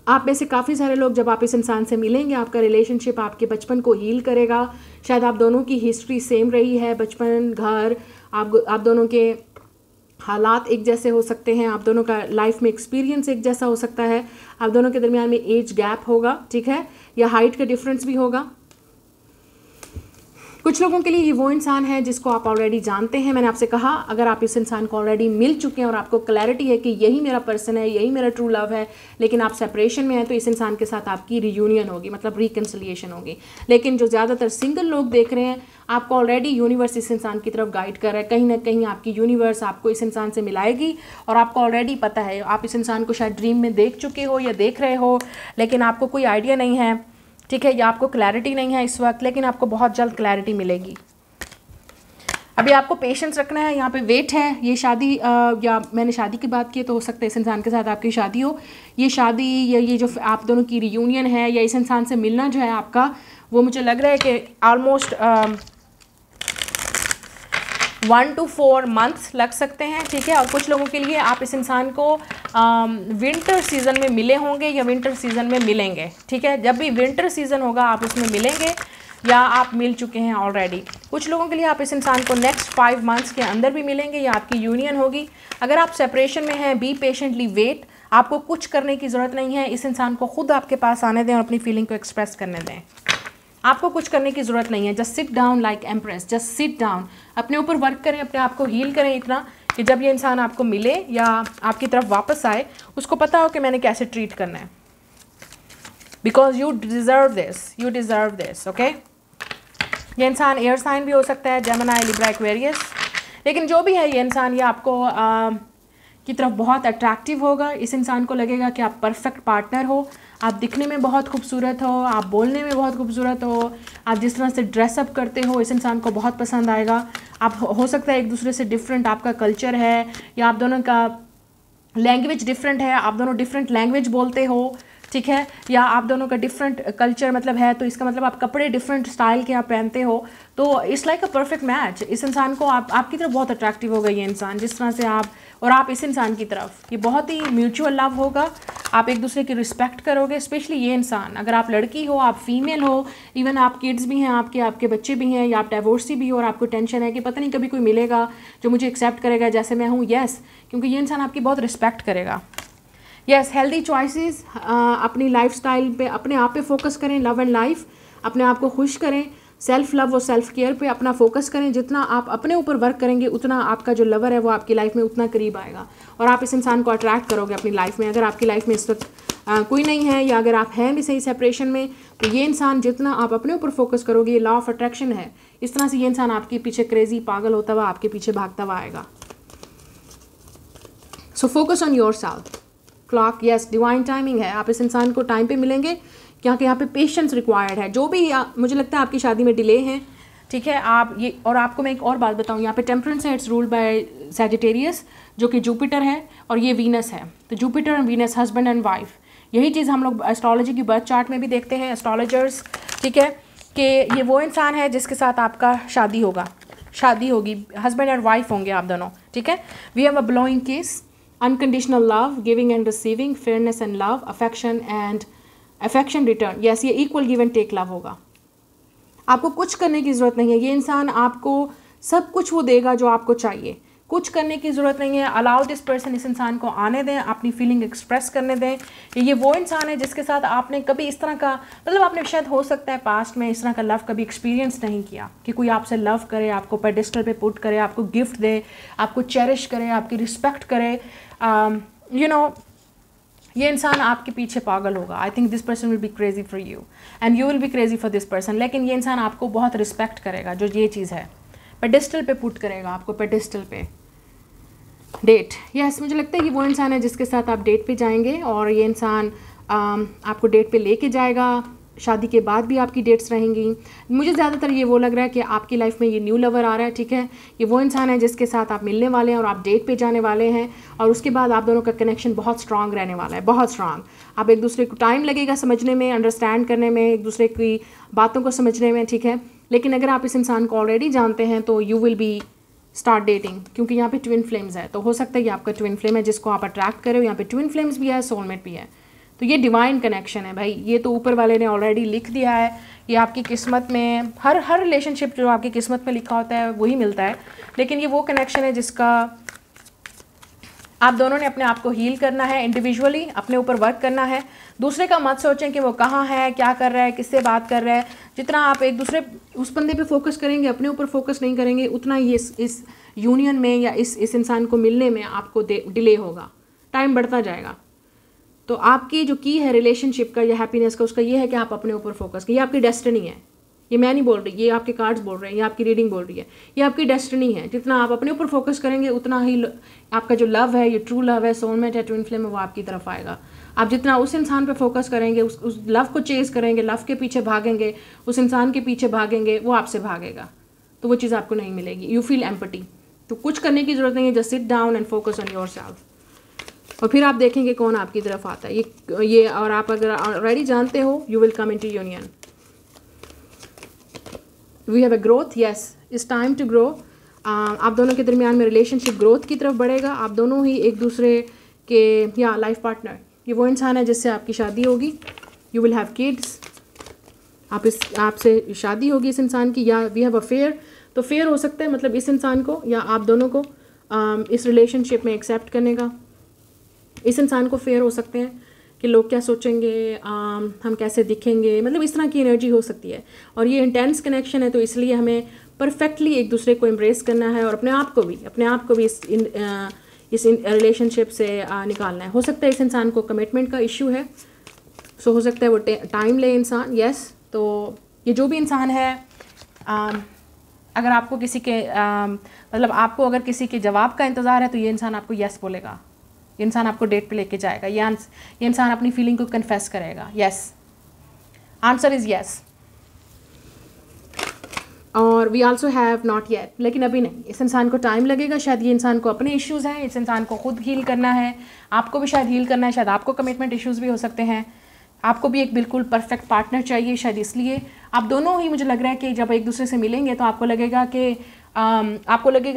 आप में से काफ़ी सारे लोग जब आप इस इंसान से मिलेंगे, आपका रिलेशनशिप आपके बचपन को हील करेगा। शायद आप दोनों की हिस्ट्री सेम रही है, बचपन, घर, आप दोनों के हालात एक जैसे हो सकते हैं, आप दोनों का लाइफ में एक्सपीरियंस एक जैसा हो सकता है, आप दोनों के दरमियान में एज गैप होगा, ठीक है, या हाइट का डिफरेंस भी होगा। कुछ लोगों के लिए ये वो इंसान है जिसको आप ऑलरेडी जानते हैं। मैंने आपसे कहा अगर आप इस इंसान को ऑलरेडी मिल चुके हैं और आपको क्लैरिटी है कि यही मेरा पर्सन है, यही मेरा ट्रू लव है, लेकिन आप सेपरेशन में हैं, तो इस इंसान के साथ आपकी रियूनियन होगी, मतलब रिकन्सिलिएशन होगी। लेकिन जो ज़्यादातर सिंगल लोग देख रहे हैं, आपको ऑलरेडी यूनिवर्स इस इंसान की तरफ गाइड कर रहा है, कहीं ना कहीं आपकी यूनिवर्स आपको इस इंसान से मिलाएगी, और आपको ऑलरेडी पता है, आप इस इंसान को शायद ड्रीम में देख चुके हो या देख रहे हो, लेकिन आपको कोई आइडिया नहीं है, ठीक है, या आपको क्लैरिटी नहीं है इस वक्त, लेकिन आपको बहुत जल्द क्लैरिटी मिलेगी। अभी आपको पेशेंस रखना है, यहाँ पे वेट है। ये शादी या मैंने शादी की बात की तो हो सकता है इस इंसान के साथ आपकी शादी हो। ये शादी या ये जो आप दोनों की रियूनियन है या इस इंसान से मिलना जो है आपका, वो मुझे लग रहा है कि ऑलमोस्ट 1 to 4 months लग सकते हैं, ठीक है। और कुछ लोगों के लिए आप इस इंसान को विंटर सीज़न में मिले होंगे या विंटर सीज़न में मिलेंगे, ठीक है। जब भी विंटर सीज़न होगा आप उसमें मिलेंगे या आप मिल चुके हैं ऑलरेडी। कुछ लोगों के लिए आप इस इंसान को नेक्स्ट 5 months के अंदर भी मिलेंगे या आपकी यूनियन होगी। अगर आप सेपरेशन में हैं, बी पेशेंटली वेट, आपको कुछ करने की ज़रूरत नहीं है, इस इंसान को खुद आपके पास आने दें और अपनी फीलिंग को एक्सप्रेस करने दें। आपको कुछ करने की ज़रूरत नहीं है, just sit down like empress, just sit down, अपने ऊपर वर्क करें, अपने आप को हील करें इतना कि जब ये इंसान आपको मिले या आपकी तरफ वापस आए, उसको पता हो कि मैंने कैसे ट्रीट करना है, because you deserve this, you deserve this, okay. ये इंसान एयर साइन भी हो सकता है, जेमिनी, लिब्रा, एक्वेरियस, लेकिन जो भी है ये इंसान ये आपको की तरफ बहुत अट्रैक्टिव होगा। इस इंसान को लगेगा कि आप परफेक्ट पार्टनर हो, आप दिखने में बहुत खूबसूरत हो, आप बोलने में बहुत खूबसूरत हो, आप जिस तरह से ड्रेसअप करते हो इस इंसान को बहुत पसंद आएगा। आप हो सकता है एक दूसरे से डिफरेंट आपका कल्चर है या आप दोनों का लैंग्वेज डिफरेंट है, आप दोनों डिफरेंट लैंग्वेज बोलते हो, ठीक है, या आप दोनों का डिफरेंट कल्चर मतलब है, तो इसका मतलब आप कपड़े डिफरेंट स्टाइल के आप पहनते हो, तो it's like a perfect match. इस इंसान को आपकी तरफ बहुत अट्रैक्टिव होगा ये इंसान, जिस तरह से आप और आप इस इंसान की तरफ, ये बहुत ही म्यूचुअल लव होगा। आप एक दूसरे की रिस्पेक्ट करोगे, स्पेशली ये इंसान, अगर आप लड़की हो, आप फीमेल हो, इवन आप किड्स भी हैं, आपके बच्चे भी हैं, या आप डाइवोर्सी भी हो और आपको टेंशन है कि पता नहीं कभी कोई मिलेगा जो मुझे एक्सेप्ट करेगा जैसे मैं हूँ, यस, क्योंकि ये इंसान आपकी बहुत रिस्पेक्ट करेगा। यस, हेल्दी चॉइसेस, अपनी लाइफस्टाइल पे, अपने आप पे फोकस करें, लव एंड लाइफ, अपने आप को खुश करें, सेल्फ लव और सेल्फ केयर पे अपना फोकस करें। जितना आप अपने ऊपर वर्क करेंगे उतना आपका जो लवर है वो आपकी लाइफ में उतना करीब आएगा और आप इस इंसान को अट्रैक्ट करोगे अपनी लाइफ में। अगर आपकी लाइफ में इस वक्त कोई नहीं है या अगर आप हैं भी सही सेपरेशन में, तो ये इंसान जितना आप अपने ऊपर फोकस करोगे, ये लॉ ऑफ अट्रैक्शन है, इस तरह से ये इंसान आपके पीछे क्रेजी पागल होता हुआ आपके पीछे भागता हुआ आएगा। So focus on your self. Clock, yes, divine timing है, आप इस इंसान को टाइम पे मिलेंगे क्योंकि यहाँ पे पेशेंस रिक्वायर्ड है। जो भी मुझे लगता है आपकी शादी में डिले हैं, ठीक है। आप ये, और आपको मैं एक और बात बताऊँ, यहाँ पे टेम्परेंस है, इट्स रूल्ड बाय सैजिटेरियस जो कि जुपिटर है, और ये वीनस है। तो Jupiter and Venus, husband and wife, यही चीज़ हम लोग एस्ट्रोलॉजी की बर्थ चार्ट में भी देखते हैं, एस्ट्रोलॉजर्स, ठीक है, कि ये वो इंसान है जिसके साथ आपका शादी होगी, हस्बैंड एंड वाइफ होंगे आप दोनों, ठीक है। We have a blowing case, unconditional love, giving and receiving, fairness and love, affection return, yes, ये equal give and take love होगा। आपको कुछ करने की ज़रूरत नहीं है, ये इंसान आपको सब कुछ वो देगा जो आपको चाहिए, कुछ करने की ज़रूरत नहीं है। अलाउ दिस पर्सन, इस इंसान को आने दें, अपनी फीलिंग एक्सप्रेस करने दें। ये वो इंसान है जिसके साथ आपने कभी इस तरह का, मतलब आपने शायद हो सकता है पास्ट में इस तरह का लव कभी एक्सपीरियंस नहीं किया कि कोई आपसे लव करे, आपको पेडिस्टल पे पुट करे, आपको गिफ्ट दे, आपको चेरिश करे, आपकी रिस्पेक्ट करे, यू नो, ये इंसान आपके पीछे पागल होगा। I think this person will be crazy for you and you will be crazy for this person. लेकिन ये इंसान आपको बहुत रिस्पेक्ट करेगा, जो ये चीज़ है, पेडिस्टल पे पुट करेगा आपको, पेडिस्टल पे। डेट, यस, मुझे लगता है ये वो इंसान है जिसके साथ आप डेट पे जाएंगे, और ये इंसान आपको डेट पे लेके जाएगा। शादी के बाद भी आपकी डेट्स रहेंगी। मुझे ज़्यादातर ये वो लग रहा है कि आपकी लाइफ में ये न्यू लवर आ रहा है, ठीक है। ये वो इंसान है जिसके साथ आप मिलने वाले हैं और आप डेट पे जाने वाले हैं, और उसके बाद आप दोनों का कनेक्शन बहुत स्ट्रांग रहने वाला है, बहुत स्ट्रांग। आप एक दूसरे को टाइम लगेगा समझने में, अंडरस्टैंड करने में, एक दूसरे की बातों को समझने में, ठीक है। लेकिन अगर आप इस इंसान को ऑलरेडी जानते हैं तो you will be start dating, क्योंकि यहाँ पे ट्विन फ्लेम्स है, तो हो सकता है ये आपका ट्विन फ्लेम है जिसको आप अट्रैक्ट करें। यहाँ पे ट्विन फ्लेम्स भी है, सोलमेट भी है, तो ये डिवाइन कनेक्शन है भाई। ये तो ऊपर वाले ने ऑलरेडी लिख दिया है, ये आपकी किस्मत में, हर रिलेशनशिप जो आपकी किस्मत में लिखा होता है वही मिलता है। लेकिन ये वो कनेक्शन है जिसका आप दोनों ने अपने आप को हील करना है, इंडिविजुअली अपने ऊपर वर्क करना है। दूसरे का मत सोचें कि वो कहाँ है, क्या कर रहा है, किससे बात कर रहा है। जितना आप एक दूसरे उस बंदे पे फोकस करेंगे, अपने ऊपर फोकस नहीं करेंगे, उतना ही इस यूनियन में या इस इंसान को मिलने में आपको डिले होगा, टाइम बढ़ता जाएगा। तो आपकी जो की है रिलेशनशिप का या हैप्पीनेस का, उसका ये है कि आप अपने ऊपर फोकस करें। ये आपकी डेस्टिनी है, ये मैं नहीं बोल रही, ये आपके कार्ड्स बोल रहे हैं, ये आपकी रीडिंग बोल रही है, ये आपकी डेस्टिनी है। जितना आप अपने ऊपर फोकस करेंगे उतना ही आपका जो लव है, ये ट्रू लव है, सोलमेट है, ट्विन फ्लेम है, वो आपकी तरफ आएगा। आप जितना उस इंसान पे फोकस करेंगे, उस लव को चेज करेंगे, लव के पीछे भागेंगे, उस इंसान के पीछे भागेंगे, वो आपसे भागेगा, तो वो चीज़ आपको नहीं मिलेगी। यू फील एम्पटी, तो कुछ करने की ज़रूरत नहीं है, just sit down and focus on your self, और फिर आप देखेंगे कौन आपकी तरफ आता है। ये और आप अगर ऑलरेडी जानते हो, you will come into union. We have a growth, yes, it's time to grow. आप दोनों के दरमियान में रिलेशनशिप ग्रोथ की तरफ बढ़ेगा। आप दोनों ही एक दूसरे के या लाइफ पार्टनर, ये वो इंसान है जिससे आपकी शादी होगी। यू विल हैव किड्स, आपसे शादी होगी इस इंसान की, या वी हैव अ फेयर, तो फेयर हो सकता है मतलब इस इंसान को या आप दोनों को इस रिलेशनशिप में एक्सेप्ट करने का। इस इंसान को फेयर हो सकते हैं कि लोग क्या सोचेंगे, हम कैसे दिखेंगे, मतलब इस तरह की एनर्जी हो सकती है। और ये इंटेंस कनेक्शन है, तो इसलिए हमें परफेक्टली एक दूसरे को एम्ब्रेस करना है और अपने आप को भी इस रिलेशनशिप से निकालना है। हो सकता है इस इंसान को कमिटमेंट का इशू है, सो हो सकता है वो टाइम ले इंसान, यस। तो ये जो भी इंसान है, अगर आपको किसी के मतलब आपको अगर किसी के जवाब का इंतज़ार है तो ये इंसान आपको यस बोलेगा, ये इंसान आपको डेट पे लेके जाएगा, ये इंसान अपनी फीलिंग को कन्फेस करेगा। Yes, answer is yes. और we also have not yet, लेकिन अभी नहीं, इस इंसान को टाइम लगेगा। शायद ये इंसान को अपने इश्यूज़ हैं, इस इंसान को खुद हील करना है, आपको भी शायद हील करना है, शायद आपको कमिटमेंट इश्यूज़ भी हो सकते हैं, आपको भी एक बिल्कुल परफेक्ट पार्टनर चाहिए शायद। इसलिए आप दोनों ही, मुझे लग रहा है कि जब एक दूसरे से मिलेंगे तो आपको लगेगा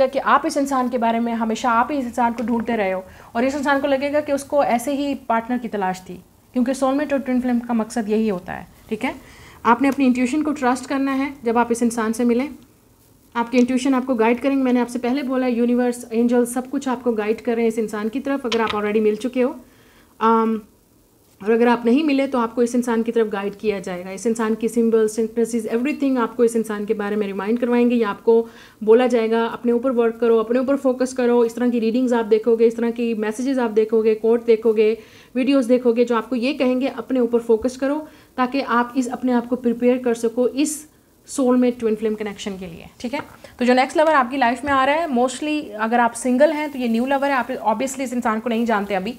कि आप इस इंसान के बारे में हमेशा आप ही इस इंसान को ढूंढते रहे हो, और इस इंसान को लगेगा कि उसको ऐसे ही पार्टनर की तलाश थी, क्योंकि सोलमेट और ट्विन फ्लेम का मकसद यही होता है। ठीक है, आपने अपनी इंट्यूशन को ट्रस्ट करना है। जब आप इस इंसान से मिलें, आपकी इंट्यूशन आपको गाइड करेंगे। मैंने आपसे पहले बोला, यूनिवर्स, एंजल, सब कुछ आपको गाइड कर रहे हैं इस इंसान की तरफ, अगर आप ऑलरेडी मिल चुके हो। और अगर आप नहीं मिले तो आपको इस इंसान की तरफ गाइड किया जाएगा। इस इंसान की सिंबल्स, सिंक्रेसीज, एवरीथिंग आपको इस इंसान के बारे में रिमाइंड करवाएंगे, या आपको बोला जाएगा अपने ऊपर वर्क करो, अपने ऊपर फोकस करो। इस तरह की रीडिंग्स आप देखोगे, इस तरह की मैसेजेस आप देखोगे, कोट देखोगे, वीडियोस देखोगे, जो आपको ये कहेंगे अपने ऊपर फोकस करो, ताकि आप अपने आप को प्रिपेयर कर सको इस सोलमेट ट्विन फ्लेम कनेक्शन के लिए। ठीक है, तो जो नेक्स्ट लवर आपकी लाइफ में आ रहा है, मोस्टली अगर आप सिंगल हैं तो ये न्यू लवर है। आप ऑब्वियसली इस इंसान को नहीं जानते अभी,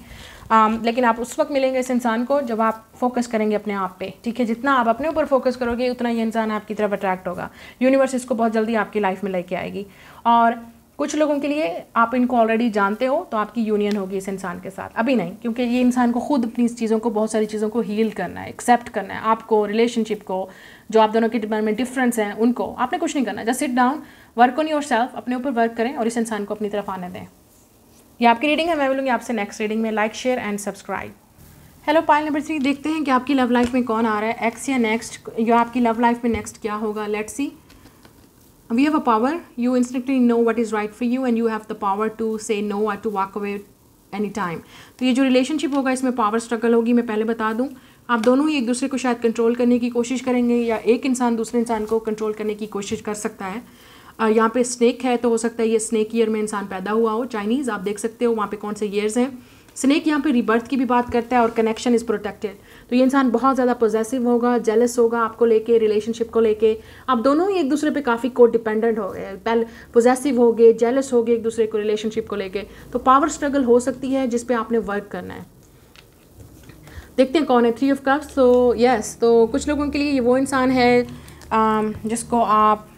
लेकिन आप उस वक्त मिलेंगे इस इंसान को जब आप फोकस करेंगे अपने आप पे, ठीक है। जितना आप अपने ऊपर फोकस करोगे उतना ये इंसान आपकी तरफ अट्रैक्ट होगा। यूनिवर्स इसको बहुत जल्दी आपकी लाइफ में लेके आएगी। और कुछ लोगों के लिए आप इनको ऑलरेडी जानते हो तो आपकी यूनियन होगी इस इंसान के साथ, अभी नहीं, क्योंकि ये इंसान को खुद अपनी चीज़ों को, बहुत सारी चीज़ों को हील करना है, एक्सेप्ट करना है। आपको रिलेशनशिप को, जो आप दोनों के में डिफरेंस हैं उनको आपने कुछ नहीं करना। Just sit down, work on your self, अपने ऊपर वर्क करें और इस इंसान को अपनी तरफ आने दें। ये आपकी रीडिंग है, मैं मिलूंगी आपसे नेक्स्ट रीडिंग में। Like, share and subscribe. Hello pile number 3, देखते हैं कि आपकी लव लाइफ में कौन आ रहा है, एक्स या नेक्स्ट, या आपकी लव लाइफ में नेक्स्ट क्या होगा। Let's see. We have a power. You instinctively know what is right for you and you have the power to say no or to walk away any time. तो ये जो relationship होगा इसमें power struggle होगी। मैं पहले बता दूं, आप दोनों ही एक दूसरे को शायद कंट्रोल करने की कोशिश करेंगे या एक इंसान दूसरे इंसान को कंट्रोल करने की कोशिश कर सकता है। यहाँ पे स्नेक है तो हो सकता है ये स्नेक ईयर में इंसान पैदा हुआ हो। चाइनीज़ आप देख सकते हो वहाँ पे कौन से ईयर्स हैं। स्नेक यहाँ पे रिबर्थ की भी बात करता है और कनेक्शन इज़ प्रोटेक्टेड। तो ये इंसान बहुत ज़्यादा पॉजेसिव होगा, जेलस होगा आपको लेके, रिलेशनशिप को लेके। आप दोनों ही एक दूसरे पे काफ़ी को डिपेंडेंट हो गए, पहले पॉजेसिव हो गए, जेलस हो गए एक दूसरे को रिलेशनशिप को लेके। तो पावर स्ट्रगल हो सकती है जिस पे आपने वर्क करना है। देखते हैं कौन है 3 ऑफ कप्स। तो यस, तो कुछ लोगों के लिए ये वो इंसान है जिसको आप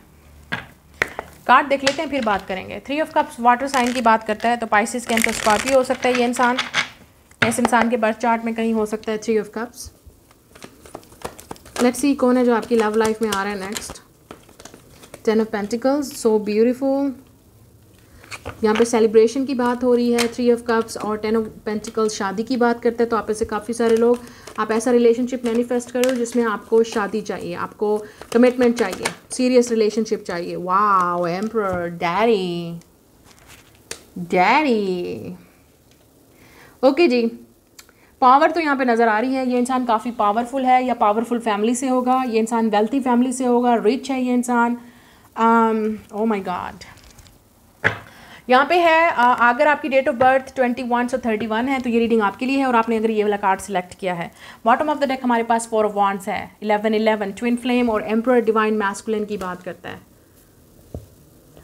कार्ड देख लेते हैं फिर बात करेंगे। 3 ऑफ कप्स वाटर साइन की बात करता है, तो पाइसिस, कैंसर, स्कॉर्पियो हो सकता है ये इंसान। इस इंसान के बर्थ चार्ट में कहीं हो सकता है 3 ऑफ कप्स। लेट्स सी कौन है जो आपकी लव लाइफ में आ रहा है next. 10 of pentacles, so beautiful. यहाँ पे सेलिब्रेशन की बात हो रही है। 3 ऑफ कप्स और 10 ऑफ पेंटिकल्स शादी की बात करते हैं। तो आप ऐसे काफ़ी सारे लोग, आप ऐसा रिलेशनशिप मैनिफेस्ट करो जिसमें आपको शादी चाहिए, आपको कमिटमेंट चाहिए, सीरियस रिलेशनशिप चाहिए। Wow, emperor, daddy, daddy. Okay जी, पावर तो यहाँ पे नज़र आ रही है। ये इंसान काफ़ी पावरफुल है या पावरफुल फैमिली से होगा। ये इंसान वेल्थी फैमिली से होगा, रिच है ये इंसान। ओ माय गॉड, यहाँ पे है अगर आपकी डेट ऑफ बर्थ 21 से 31 है तो ये रीडिंग आपके लिए है। और आपने अगर ये वाला कार्ड सिलेक्ट किया है। बॉटम ऑफ द डेक हमारे पास 4 ऑफ वांड्स है, 11 ट्विन फ्लेम और एम्परर, डिवाइन मैस्कुलिन की बात करता है।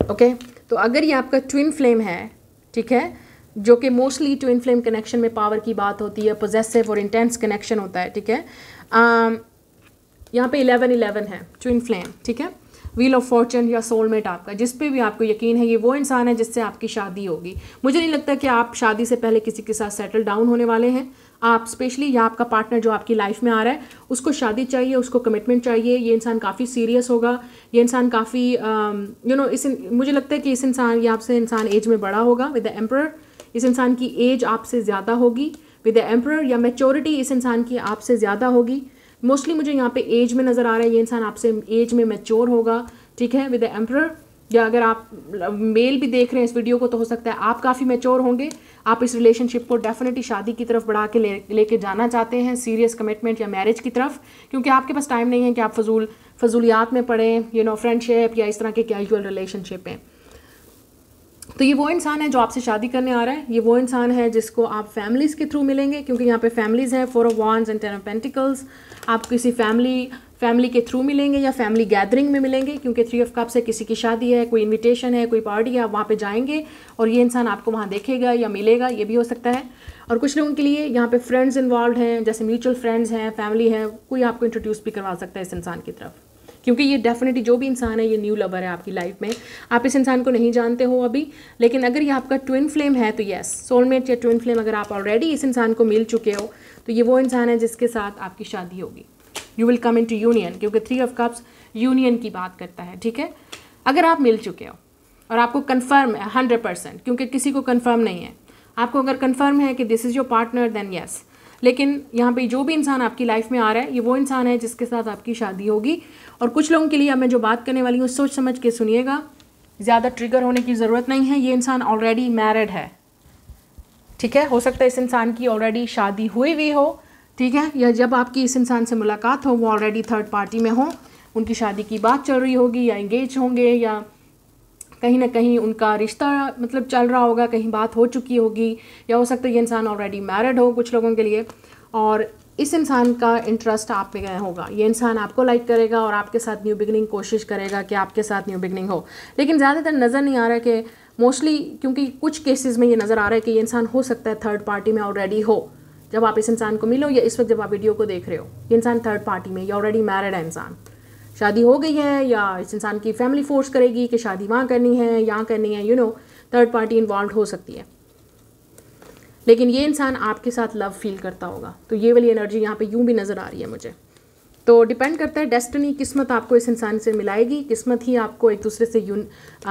ओके, तो अगर ये आपका ट्विन फ्लेम है, ठीक है, जो कि मोस्टली ट्विन फ्लेम कनेक्शन में पावर की बात होती है, पॉजेसिव और इंटेंस कनेक्शन होता है, ठीक है। यहाँ पे 11 है, ट्विन फ्लेम, ठीक है। व्हील ऑफ फॉर्चून या सोलमेट आपका, जिस पे भी आपको यकीन है ये वो इंसान है जिससे आपकी शादी होगी। मुझे नहीं लगता कि आप शादी से पहले किसी के साथ सेटल डाउन होने वाले हैं। आप स्पेशली या आपका पार्टनर जो आपकी लाइफ में आ रहा है उसको शादी चाहिए, उसको कमिटमेंट चाहिए। ये इंसान काफ़ी सीरियस होगा, ये इंसान काफ़ी मुझे लगता है कि इस इंसान, ये आपसे इंसान एज में बड़ा होगा विद द एम्परर। इस इंसान की एज आपसे ज़्यादा होगी विद द एम्परर, या मैच्योरिटी इस इंसान की आपसे ज़्यादा होगी। मोस्टली मुझे यहाँ पे एज में नज़र आ रहा है, ये इंसान आपसे एज में मैच्योर होगा, ठीक है, विद द एम्परर। या अगर आप मेल भी देख रहे हैं इस वीडियो को तो हो सकता है आप काफ़ी मैच्योर होंगे। आप इस रिलेशनशिप को डेफिनेटली शादी की तरफ बढ़ा के लेके जाना चाहते हैं, सीरियस कमिटमेंट या मैरिज की तरफ, क्योंकि आपके पास टाइम नहीं है कि आप फजूलियात में पड़ें, फ्रेंडशिप या इस तरह के कैजुअल रिलेशनशिप में। तो ये वो इंसान है जो आपसे शादी करने आ रहा है। ये वो इंसान है जिसको आप फैमिलीज़ के थ्रू मिलेंगे, क्योंकि यहाँ पे फैमिलीज़ हैं, 4 of wands and 10 of pentacles. आप किसी फैमिली के थ्रू मिलेंगे या फैमिली गैदरिंग में मिलेंगे, क्योंकि 3 ऑफ कप्स है, किसी की शादी है, कोई इनविटेशन है, कोई पार्टी है, आप वहाँ पे जाएंगे और ये इंसान आपको वहाँ देखेगा या मिलेगा, ये भी हो सकता है। और कुछ लोगों के लिए यहाँ पे फ्रेंड्स इन्वॉल्व हैं, जैसे म्यूचुअल फ्रेंड्स हैं, फैमिली है, कोई आपको इंट्रोड्यूस भी करवा सकता है इस इंसान की तरफ, क्योंकि ये डेफिनेटली जो भी इंसान है ये न्यू लवर है आपकी लाइफ में। आप इस इंसान को नहीं जानते हो अभी, लेकिन अगर ये आपका ट्विन फ्लेम है तो यस, सोलमेट या ट्विन फ्लेम अगर आप ऑलरेडी इस इंसान को मिल चुके हो तो ये वो इंसान है जिसके साथ आपकी शादी होगी। You will come into union, क्योंकि 3 ऑफ कप्स यूनियन की बात करता है, ठीक है। अगर आप मिल चुके हो और आपको कन्फर्म है 100%, क्योंकि किसी को कन्फर्म नहीं है, आपको अगर कन्फर्म है कि this is your partner then yes. लेकिन यहाँ पे जो भी इंसान आपकी लाइफ में आ रहा है ये वो इंसान है जिसके साथ आपकी शादी होगी। और कुछ लोगों के लिए अब मैं जो बात करने वाली हूँ सोच समझ के सुनिएगा, ज़्यादा ट्रिगर होने की ज़रूरत नहीं है। ये इंसान ऑलरेडी मैरिड है, ठीक है। हो सकता है इस इंसान की ऑलरेडी शादी हुई भी हो, ठीक है, या जब आपकी इस इंसान से मुलाकात हो वो ऑलरेडी थर्ड पार्टी में हो, उनकी शादी की बात चल रही होगी या इंगेज होंगे, या कहीं ना कहीं उनका रिश्ता मतलब चल रहा होगा, कहीं बात हो चुकी होगी, या हो सकता है ये इंसान ऑलरेडी मैरिड हो कुछ लोगों के लिए। और इस इंसान का इंटरेस्ट आप पे होगा, ये इंसान आपको लाइक करेगा और आपके साथ न्यू बिगनिंग कोशिश करेगा कि आपके साथ न्यू बिगनिंग हो। लेकिन ज़्यादातर नज़र नहीं आ रहा है कि मोस्टली क्योंकि कुछ केसेस में ये नज़र आ रहा है कि ये इंसान हो सकता है थर्ड पार्टी में ऑलरेडी हो। जब आप इस इंसान को मिलो या इस वक्त जब आप वीडियो को देख रहे हो, ये इंसान थर्ड पार्टी में या ऑलरेडी मैरिड है, इंसान शादी हो गई है, या इस इंसान की फैमिली फोर्स करेगी कि शादी वहाँ करनी है, यहाँ करनी है, थर्ड पार्टी इन्वॉल्व हो सकती है। लेकिन ये इंसान आपके साथ लव फील करता होगा, तो ये वाली एनर्जी यहाँ पे यूँ भी नज़र आ रही है मुझे। तो डिपेंड करता है, डेस्टिनी, किस्मत आपको इस इंसान से मिलाएगी, किस्मत ही आपको एक दूसरे से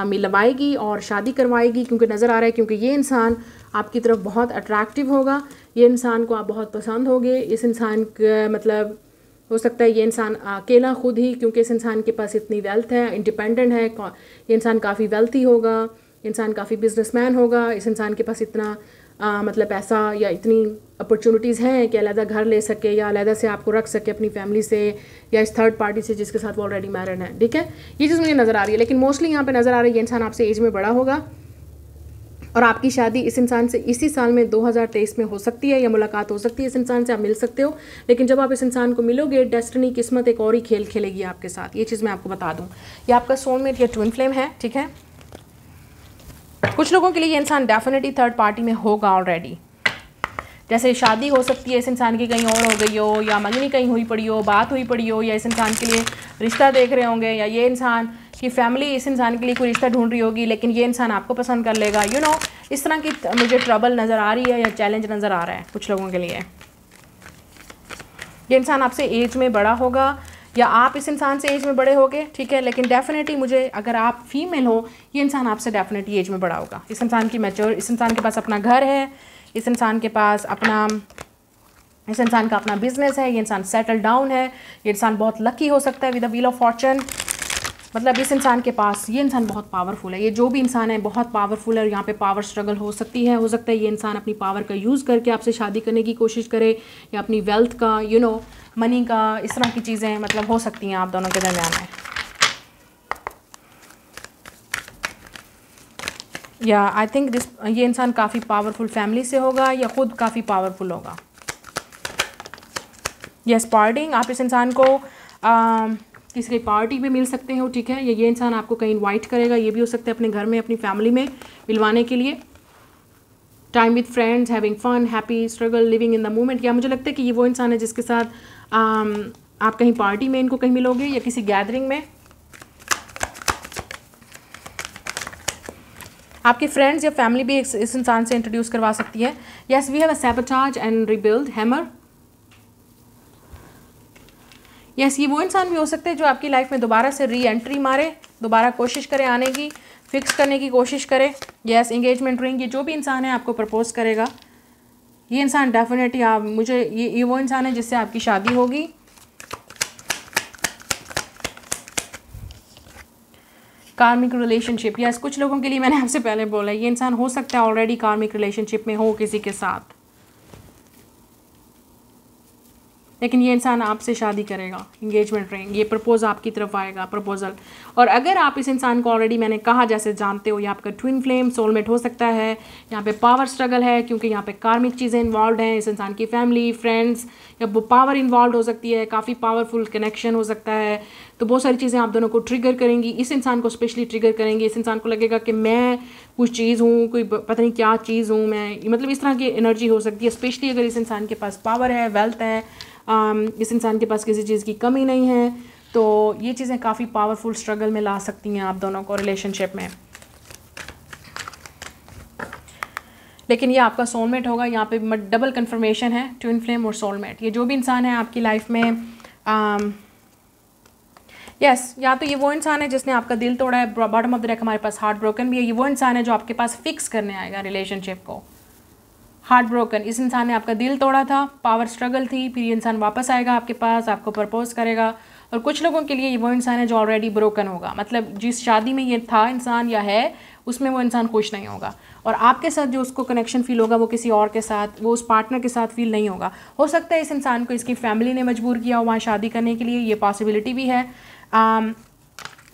मिलवाएगी और शादी करवाएगी, क्योंकि नज़र आ रहा है क्योंकि ये इंसान आपकी तरफ बहुत अट्रैक्टिव होगा, ये इंसान को आप बहुत पसंद होगे। इस इंसान का मतलब हो सकता है ये इंसान अकेला खुद ही, क्योंकि इस इंसान के पास इतनी वेल्थ है, इंडिपेंडेंट है, ये इंसान काफ़ी वेल्थी होगा, इंसान काफ़ी बिजनेसमैन होगा, इस इंसान के पास इतना मतलब पैसा या इतनी अपॉर्चुनिटीज़ हैं कि अलहदा घर ले सके या अलहदा से आपको रख सके अपनी फैमिली से या इस थर्ड पार्टी से जिसके साथ वो ऑलरेडी मैरिड है। ठीक है, ये चीज़ मुझे नज़र आ रही है। लेकिन मोस्टली यहाँ पे नज़र आ रही है ये इंसान आपसे एज में बड़ा होगा और आपकी शादी इस इंसान से इसी साल में 2023 में हो सकती है, या मुलाकात हो सकती है इस इंसान से, आप मिल सकते हो। लेकिन जब आप इस इंसान को मिलोगे, डेस्टिनी, किस्मत एक और ही खेल खेलेगी आपके साथ। ये चीज़ मैं आपको बता दूँ, ये आपका सोलमेट या ट्विन फ्लेम है। ठीक है, कुछ लोगों के लिए ये इंसान डेफिनेटली थर्ड पार्टी में होगा ऑलरेडी। जैसे शादी हो सकती है इस इंसान की कहीं और हो गई हो, या मंगनी कहीं हुई पड़ी हो, बात हुई पड़ी हो, या इस इंसान के लिए रिश्ता देख रहे होंगे, या ये इंसान की फैमिली इस इंसान के लिए कोई रिश्ता ढूंढ रही होगी, लेकिन ये इंसान आपको पसंद कर लेगा। इस तरह की मुझे ट्रबल नज़र आ रही है या चैलेंज नज़र आ रहा है कुछ लोगों के लिए। ये इंसान आपसे एज में बड़ा होगा या आप इस इंसान से एज में बड़े होगे। ठीक है, लेकिन डेफिनेटली मुझे, अगर आप फीमेल हो, ये इंसान आपसे डेफिनेटली एज में बड़ा होगा। इस इंसान की मैच्योर, इस इंसान के पास अपना घर है, इस इंसान का अपना बिजनेस है, ये इंसान सेटल डाउन है, ये इंसान बहुत लकी हो सकता है with the wheel of Fortune. मतलब इस इंसान के पास, ये इंसान बहुत पावरफुल है, ये जो भी इंसान है बहुत पावरफुल है और यहाँ पे पावर स्ट्रगल हो सकती है। हो सकता है ये इंसान अपनी पावर का यूज़ करके आपसे शादी करने की कोशिश करे, या अपनी वेल्थ का मनी का, इस तरह की चीज़ें मतलब हो सकती हैं आप दोनों के दरमियान में। या आई थिंक ये इंसान काफ़ी पावरफुल फैमिली से होगा या ख़ुद काफ़ी पावरफुल होगा। यस, पार्टिंग, आप इस इंसान को किसी पार्टी पे मिल सकते हो। ठीक है, ये इंसान आपको कहीं इनवाइट करेगा, ये भी हो सकता है अपने घर में, अपनी फैमिली में मिलवाने के लिए। Time with friends, having fun, happy, struggle, living in the moment. या मुझे लगता है कि ये वो इंसान है जिसके साथ आप कहीं पार्टी में इनको कहीं मिलोगे या किसी गैदरिंग में। आपके फ्रेंड्स या फैमिली भी इस इंसान से इंट्रोड्यूस करवा सकती है। Yes, we have a sabotage and rebuild hammer. Yes, ये वो इंसान भी हो सकते हैं जो आपकी लाइफ में दोबारा से री एंट्री मारे, दोबारा कोशिश करे आने की, फिक्स करने की कोशिश करे। यस, एंगेजमेंट रिंग, ये जो भी इंसान है आपको प्रपोज करेगा। ये इंसान डेफिनेटली ये वो इंसान है जिससे आपकी शादी होगी। कार्मिक रिलेशनशिप, यस, कुछ लोगों के लिए मैंने आपसे पहले बोला ये इंसान हो सकता है ऑलरेडी कार्मिक रिलेशनशिप में हो किसी के साथ, लेकिन ये इंसान आपसे शादी करेगा। इंगेजमेंट रिंग, ये प्रपोज आपकी तरफ आएगा, प्रपोजल। और अगर आप इस इंसान को ऑलरेडी मैंने कहा जैसे जानते हो, ये आपका ट्विन फ्लेम सोलमेट हो सकता है। यहाँ पे पावर स्ट्रगल है क्योंकि यहाँ पे कार्मिक चीज़ें इन्वॉल्व हैं। इस इंसान की फैमिली, फ्रेंड्स या वो पावर इन्वॉल्व हो सकती है, काफ़ी पावरफुल कनेक्शन हो सकता है। तो बहुत सारी चीज़ें आप दोनों को ट्रिगर करेंगी, इस इंसान को स्पेशली ट्रिगर करेंगी। इस इंसान को लगेगा कि मैं कुछ चीज़ हूँ, कोई पता नहीं क्या चीज़ हूँ मैं, मतलब इस तरह की एनर्जी हो सकती है। स्पेशली अगर इस इंसान के पास पावर है, वेल्थ है, इस इंसान के पास किसी चीज़ की कमी नहीं है, तो ये चीज़ें काफ़ी पावरफुल स्ट्रगल में ला सकती हैं आप दोनों को रिलेशनशिप में। लेकिन ये आपका सोलमेट होगा। यहाँ पे डबल कंफर्मेशन है, ट्विन फ्लेम और सोलमेट। ये जो भी इंसान है आपकी लाइफ में यस, या तो ये वो इंसान है जिसने आपका दिल तोड़ा है, बॉटम ऑफ द डेक हमारे पास हार्ट ब्रोकन भी है। ये वो इंसान है जो आपके पास फिक्स करने आएगा रिलेशनशिप को। हार्ट ब्रोकन, इस इंसान ने आपका दिल तोड़ा था, पावर स्ट्रगल थी, फिर ये इंसान वापस आएगा आपके पास, आपको प्रपोज करेगा। और कुछ लोगों के लिए ये वो इंसान है जो ऑलरेडी ब्रोकन होगा, मतलब जिस शादी में ये था इंसान या है उसमें वो इंसान खुश नहीं होगा, और आपके साथ जो उसको कनेक्शन फील होगा वो किसी और के साथ, वो उस पार्टनर के साथ फील नहीं होगा। हो सकता है इस इंसान को इसकी फैमिली ने मजबूर किया हो वहाँ शादी करने के लिए, ये पॉसिबिलिटी भी है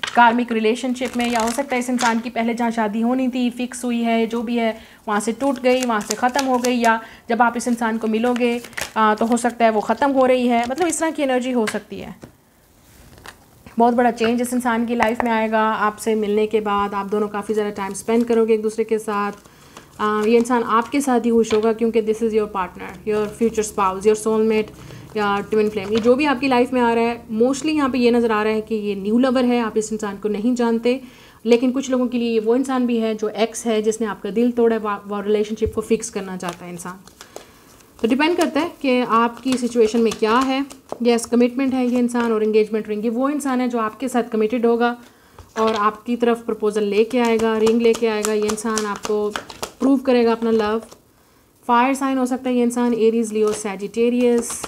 कार्मिक रिलेशनशिप में। या हो सकता है इस इंसान की पहले जहाँ शादी होनी थी, फिक्स हुई है, जो भी है वहाँ से टूट गई, वहाँ से ख़त्म हो गई, या जब आप इस इंसान को मिलोगे तो हो सकता है वो ख़त्म हो रही है। मतलब इस तरह की एनर्जी हो सकती है। बहुत बड़ा चेंज इस इंसान की लाइफ में आएगा। आपसे मिलने के बाद आप दोनों काफ़ी ज़्यादा टाइम स्पेंड करोगे एक दूसरे के साथ। ये इंसान आपके साथ ही खुश होगा क्योंकि this is your partner, your future spouse, your soulmate या ट्विन फ्लेम। ये जो भी आपकी लाइफ में आ रहा है, मोस्टली यहाँ पे ये नज़र आ रहा है कि ये न्यू लवर है, आप इस इंसान को नहीं जानते। लेकिन कुछ लोगों के लिए ये वो इंसान भी है जो एक्स है, जिसने आपका दिल तोड़ा, वो रिलेशनशिप को फिक्स करना चाहता है इंसान। तो डिपेंड करता है कि आपकी सिचुएशन में क्या है। यस, कमिटमेंट है ये इंसान और एंगेजमेंट रिंग। ये वो इंसान है जो आपके साथ कमिटेड होगा और आपकी तरफ प्रपोजल लेके आएगा, रिंग लेके आएगा। ये इंसान आपको प्रूव करेगा अपना लव। फायर साइन हो सकता है ये इंसान, एरीज, लियो, सैजिटेरियस।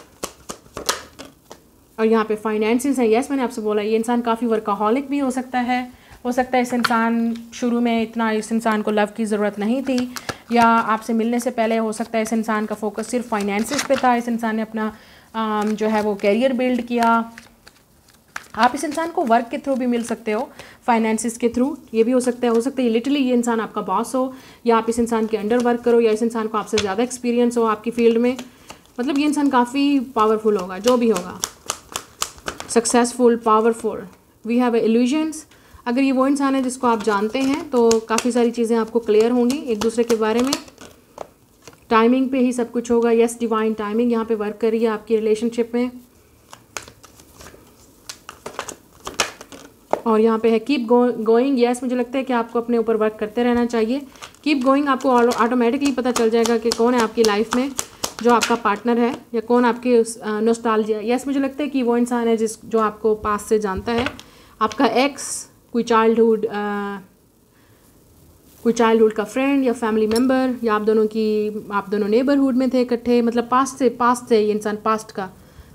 और यहाँ पे फाइनेंसेस है। यस, मैंने आपसे बोला ये इंसान काफ़ी वर्काहॉलिक भी हो सकता है। हो सकता है इस इंसान शुरू में इतना इस इंसान को लव की ज़रूरत नहीं थी, या आपसे मिलने से पहले हो सकता है इस इंसान का फोकस सिर्फ फाइनेंसेस पे था। इस इंसान ने अपना जो है वो कैरियर बिल्ड किया। आप इस इंसान को वर्क के थ्रू भी मिल सकते हो, फाइनेंसिस के थ्रू। ये भी हो सकता है लिटरली ये इंसान आपका बॉस हो, या आप इस इंसान के अंडर वर्क करो, या इस इंसान को आपसे ज़्यादा एक्सपीरियंस हो आपकी फील्ड में। मतलब ये इंसान काफ़ी पावरफुल होगा, जो भी होगा, successful, powerful. We have illusions. अगर ये वो इंसान है जिसको आप जानते हैं तो काफ़ी सारी चीज़ें आपको क्लियर होंगी एक दूसरे के बारे में। टाइमिंग पे ही सब कुछ होगा। यस, डिवाइन टाइमिंग यहाँ पे वर्क करिए आपकी रिलेशनशिप में। और यहाँ पे है कीप गोइंग। यस, मुझे लगता है कि आपको अपने ऊपर वर्क करते रहना चाहिए। कीप गोइंग, आपको ऑटोमेटिकली पता चल जाएगा कि कौन है आपकी लाइफ में जो आपका पार्टनर है, या कौन आपके नॉस्टैल्जिया। यस, मुझे लगता है कि वो इंसान है जो आपको पास से जानता है, आपका एक्स, कोई चाइल्डहुड का फ्रेंड या फैमिली मेम्बर, या आप दोनों नेबरहुड में थे इकट्ठे। मतलब पास्ट से ये इंसान, पास्ट का।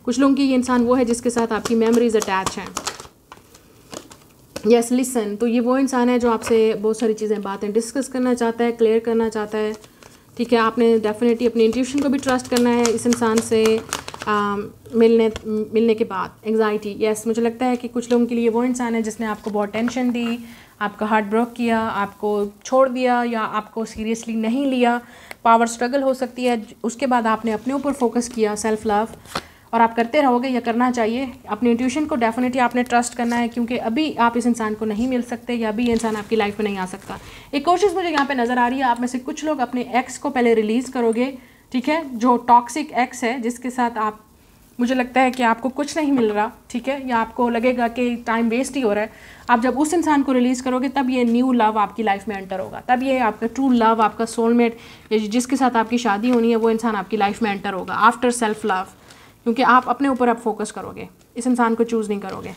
कुछ लोगों की ये इंसान वो है जिसके साथ आपकी मेमोरीज अटैच हैं। यस, लिसन, तो ये वो इंसान है जो आपसे बहुत सारी बातें डिस्कस करना चाहता है, क्लियर करना चाहता है। ठीक है, आपने डेफिनेटली अपनी इंट्यूशन को भी ट्रस्ट करना है इस इंसान से मिलने के बाद। एंग्जाइटी, यस, मुझे लगता है कि कुछ लोगों के लिए वो इंसान है जिसने आपको बहुत टेंशन दी, आपका हार्ट ब्रोक किया, आपको छोड़ दिया, या आपको सीरियसली नहीं लिया। पावर स्ट्रगल हो सकती है। उसके बाद आपने अपने ऊपर फोकस किया, सेल्फ लव, और आप करते रहोगे, या करना चाहिए। अपनी इंट्यूशन को डेफिनेटली आपने ट्रस्ट करना है, क्योंकि अभी आप इस इंसान को नहीं मिल सकते, या अभी ये इंसान आपकी लाइफ में नहीं आ सकता। एक कोशिश मुझे यहाँ पे नज़र आ रही है, आप में से कुछ लोग अपने एक्स को पहले रिलीज़ करोगे। ठीक है, जो टॉक्सिक एक्स है जिसके साथ आप, मुझे लगता है कि आपको कुछ नहीं मिल रहा, ठीक है, या आपको लगेगा कि टाइम वेस्ट ही हो रहा है। आप जब उस इंसान को रिलीज़ करोगे तब ये न्यू लव आपकी लाइफ में एंटर होगा। तब ये आपका ट्रू लव, आपका सोलमेट, जिसके साथ आपकी शादी होनी है, वो इंसान आपकी लाइफ में एंटर होगा आफ्टर सेल्फ लव। क्योंकि आप अपने ऊपर अब फोकस करोगे, इस इंसान को चूज़ नहीं करोगे।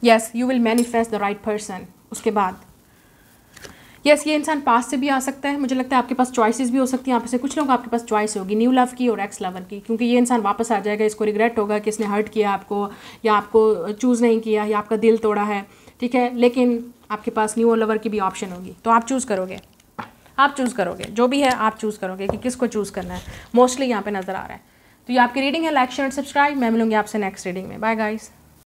Yes, you will manifest the right person. उसके बाद यस, ये इंसान पास से भी आ सकता है। मुझे लगता है आपके पास चॉइसेस भी हो सकती हैं। आप से कुछ लोग आपके पास चॉइस होगी न्यू लव की और एक्स लवर की, क्योंकि ये इंसान वापस आ जाएगा। इसको रिग्रेट होगा कि इसने हर्ट किया आपको, या आपको चूज़ नहीं किया, या आपका दिल तोड़ा है। ठीक है, लेकिन आपके पास न्यू लवर की भी ऑप्शन होगी, तो आप चूज़ करोगे। जो भी है आप चूज़ करोगे कि किसको चूज़ करना है। मोस्टली यहाँ पे नज़र आ रहा है। तो ये आपकी रीडिंग है। Like, share, subscribe. मैं मिलूंगी आपसे नेक्स्ट रीडिंग में। Bye guys.